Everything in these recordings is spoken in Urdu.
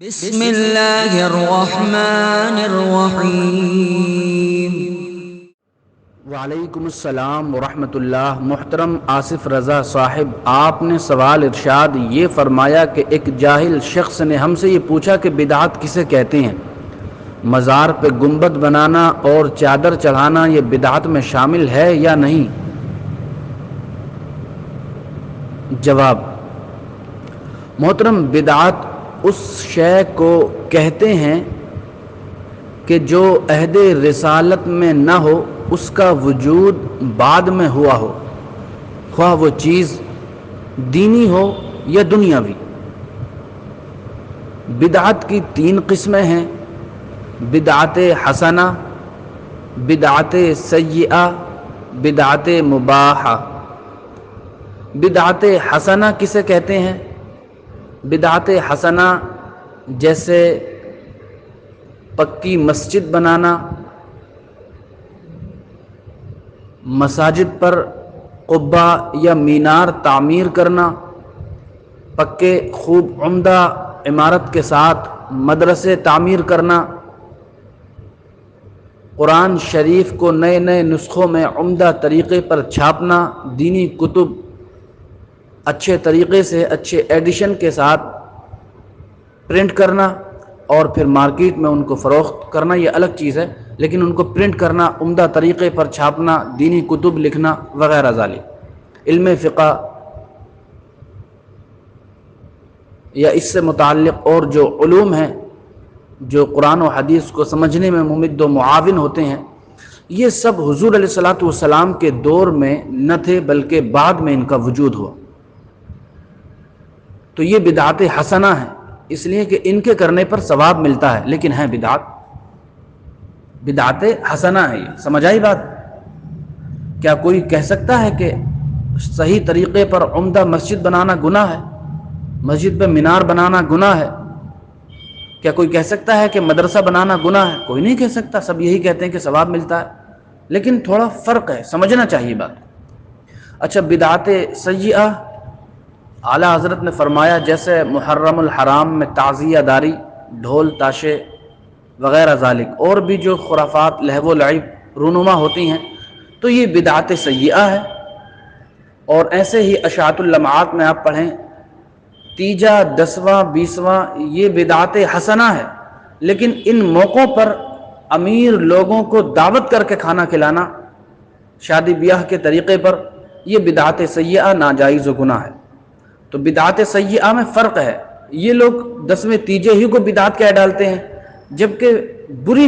بسم اللہ الرحمن الرحیم۔ وعلیکم السلام ورحمۃ اللہ۔ محترم آصف رضا صاحب، آپ نے سوال ارشاد یہ فرمایا کہ ایک جاہل شخص نے ہم سے یہ پوچھا کہ بدعت کسے کہتے ہیں؟ مزار پہ گنبد بنانا اور چادر چڑھانا یہ بدعت میں شامل ہے یا نہیں؟ جواب: محترم، بدعت اس شے کو کہتے ہیں کہ جو عہد رسالت میں نہ ہو، اس کا وجود بعد میں ہوا ہو، خواہ وہ چیز دینی ہو یا دنیاوی۔ بدعت کی 3 قسمیں ہیں: بدعت حسنہ، بدعت سیئہ، بدعت مباحہ۔ بدعت حسنہ کسے کہتے ہیں؟ بدعت حسنہ جیسے پکی مسجد بنانا، مساجد پر قبہ یا مینار تعمیر کرنا، پکے خوب عمدہ عمارت کے ساتھ مدرسے تعمیر کرنا، قرآن شریف کو نئے نئے نسخوں میں عمدہ طریقے پر چھاپنا، دینی کتب اچھے طریقے سے اچھے ایڈیشن کے ساتھ پرنٹ کرنا اور پھر مارکیٹ میں ان کو فروخت کرنا، یہ الگ چیز ہے، لیکن ان کو پرنٹ کرنا، عمدہ طریقے پر چھاپنا، دینی کتب لکھنا وغیرہ ذالک۔ علم فقہ یا اس سے متعلق اور جو علوم ہیں جو قرآن و حدیث کو سمجھنے میں ممد و معاون ہوتے ہیں، یہ سب حضور علیہ الصلوۃ والسلام کے دور میں نہ تھے بلکہ بعد میں ان کا وجود ہوا۔ تو یہ بدعت حسنہ ہے، اس لیے کہ ان کے کرنے پر ثواب ملتا ہے، لیکن ہے بدعت حسنہ ہے۔ یہ سمجھ آئی بات؟ کیا کوئی کہہ سکتا ہے کہ صحیح طریقے پر عمدہ مسجد بنانا گناہ ہے؟ مسجد پہ مینار بنانا گناہ ہے؟ کیا کوئی کہہ سکتا ہے کہ مدرسہ بنانا گناہ ہے؟ کوئی نہیں کہہ سکتا، سب یہی کہتے ہیں کہ ثواب ملتا ہے، لیکن تھوڑا فرق ہے، سمجھنا چاہیے بات۔ اچھا، بدعت سیئہ، اعلیٰ حضرت نے فرمایا جیسے محرم الحرام میں تعزیہ داری، ڈھول تاشے وغیرہ ذالک، اور بھی جو خرافات لہو و لعب رونما ہوتی ہیں، تو یہ بدعت سیئہ ہے۔ اور ایسے ہی اشاعت اللمعات میں آپ پڑھیں، تیجا، 10واں، 20واں، یہ بدعت حسنہ ہے، لیکن ان موقعوں پر امیر لوگوں کو دعوت کر کے کھانا کھلانا شادی بیاہ کے طریقے پر، یہ بدعت سیئہ، ناجائز و گناہ ہے۔ تو بدعت سیئہ میں فرق ہے، یہ لوگ 10ویں تیجے ہی کو بدعت کہہ ڈالتے ہیں، جبکہ بری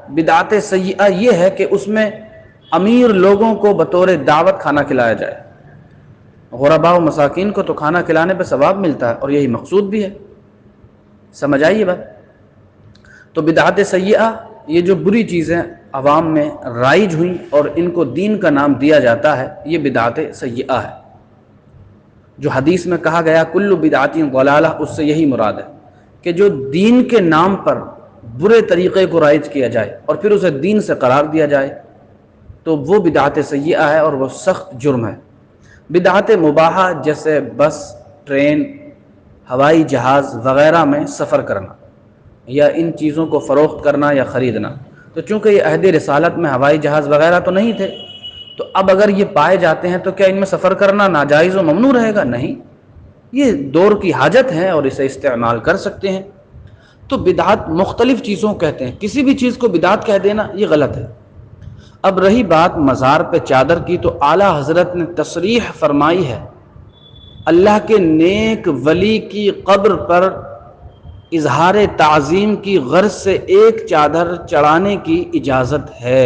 بدعت سیئہ یہ ہے کہ اس میں امیر لوگوں کو بطور دعوت کھانا کھلایا جائے۔ غرباء و مساکین کو تو کھانا کھلانے پہ ثواب ملتا ہے اور یہی مقصود بھی ہے، سمجھ آئیے بات؟ تو بدعت سیئہ یہ جو بری چیزیں عوام میں رائج ہوئیں اور ان کو دین کا نام دیا جاتا ہے، یہ بدعت سیئہ ہے۔ جو حدیث میں کہا گیا کل بدعت ضلالہ، اس سے یہی مراد ہے کہ جو دین کے نام پر برے طریقے کو رائج کیا جائے اور پھر اسے دین سے قرار دیا جائے تو وہ بدعت سیئہ ہے اور وہ سخت جرم ہے۔ بدعت مباحہ جیسے بس، ٹرین، ہوائی جہاز وغیرہ میں سفر کرنا یا ان چیزوں کو فروخت کرنا یا خریدنا، تو چونکہ یہ عہد رسالت میں ہوائی جہاز وغیرہ تو نہیں تھے، تو اب اگر یہ پائے جاتے ہیں تو کیا ان میں سفر کرنا ناجائز و ممنوع رہے گا؟ نہیں، یہ دور کی حاجت ہے اور اسے استعمال کر سکتے ہیں۔ تو بدعت مختلف چیزوں کہتے ہیں، کسی بھی چیز کو بدعت کہہ دینا یہ غلط ہے۔ اب رہی بات مزار پہ چادر کی، تو اعلیٰ حضرت نے تصریح فرمائی ہے اللہ کے نیک ولی کی قبر پر اظہار تعظیم کی غرض سے ایک چادر چڑھانے کی اجازت ہے،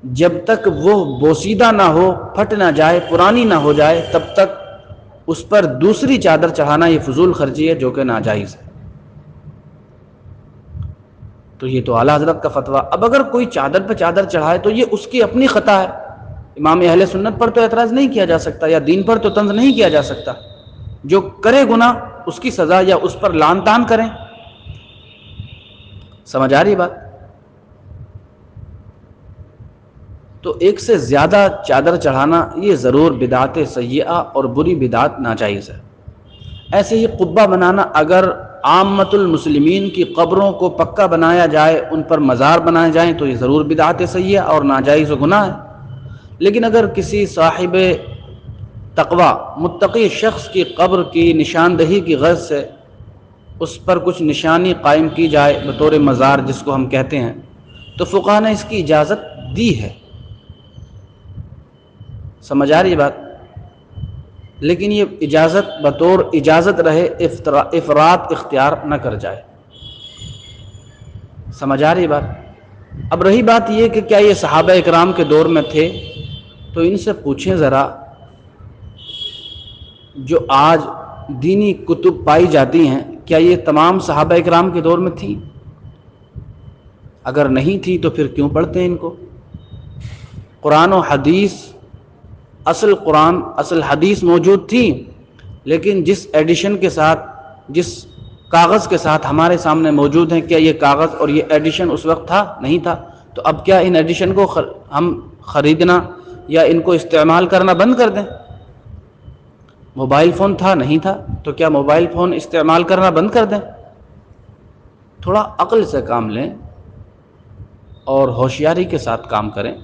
جب تک وہ بوسیدہ نہ ہو، پھٹ نہ جائے، پرانی نہ ہو جائے، تب تک اس پر دوسری چادر چڑھانا یہ فضول خرچی ہے جو کہ ناجائز ہے۔ تو یہ تو اعلیٰ حضرت کا فتویٰ۔ اب اگر کوئی چادر پہ چادر چڑھائے تو یہ اس کی اپنی خطا ہے، امام اہل سنت پر تو اعتراض نہیں کیا جا سکتا یا دین پر تو طنز نہیں کیا جا سکتا۔ جو کرے گناہ اس کی سزا یا اس پر لعن طعن کریں، سمجھ آ رہی بات؟ تو ایک سے زیادہ چادر چڑھانا یہ ضرور بدعت سیئہ اور بری بدعت ناجائز ہے۔ ایسے ہی قبہ بنانا اگر عامت المسلمین کی قبروں کو پکا بنایا جائے، ان پر مزار بنائے جائیں تو یہ ضرور بدعت سیئہ اور ناجائز و گناہ ہے۔ لیکن اگر کسی صاحب تقوی متقی شخص کی قبر کی نشاندہی کی غرض سے اس پر کچھ نشانی قائم کی جائے بطور مزار جس کو ہم کہتے ہیں، تو فقہا نے اس کی اجازت دی ہے۔ سمجھ آ رہی ہے بات؟ لیکن یہ اجازت بطور اجازت رہے، افراط اختیار نہ کر جائے۔ سمجھ آ رہی ہے بات؟ اب رہی بات یہ کہ کیا یہ صحابہ اکرام کے دور میں تھے، تو ان سے پوچھیں ذرا، جو آج دینی کتب پائی جاتی ہیں کیا یہ تمام صحابہ اکرام کے دور میں تھی؟ اگر نہیں تھی تو پھر کیوں پڑھتے ہیں ان کو؟ قرآن و حدیث، قرآن اصل حدیث موجود تھی، لیکن جس ایڈیشن کے ساتھ، جس کاغذ کے ساتھ ہمارے سامنے موجود ہیں، کیا یہ کاغذ اور یہ ایڈیشن اس وقت تھا؟ نہیں تھا۔ تو اب کیا ان ایڈیشن کو ہم خریدنا یا ان کو استعمال کرنا بند کر دیں؟ موبائل فون تھا؟ نہیں تھا۔ تو کیا موبائل فون استعمال کرنا بند کر دیں؟ تھوڑا عقل سے کام لیں اور ہوشیاری کے ساتھ کام کریں۔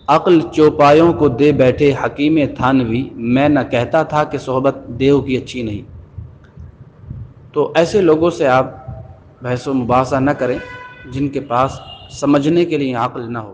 عقل چوپایوں کو دے بیٹھے حکیم تھانوی، میں نہ کہتا تھا کہ صحبت دیو کی اچھی نہیں۔ تو ایسے لوگوں سے آپ بحث و مباحثہ نہ کریں جن کے پاس سمجھنے کے لیے عقل نہ ہو۔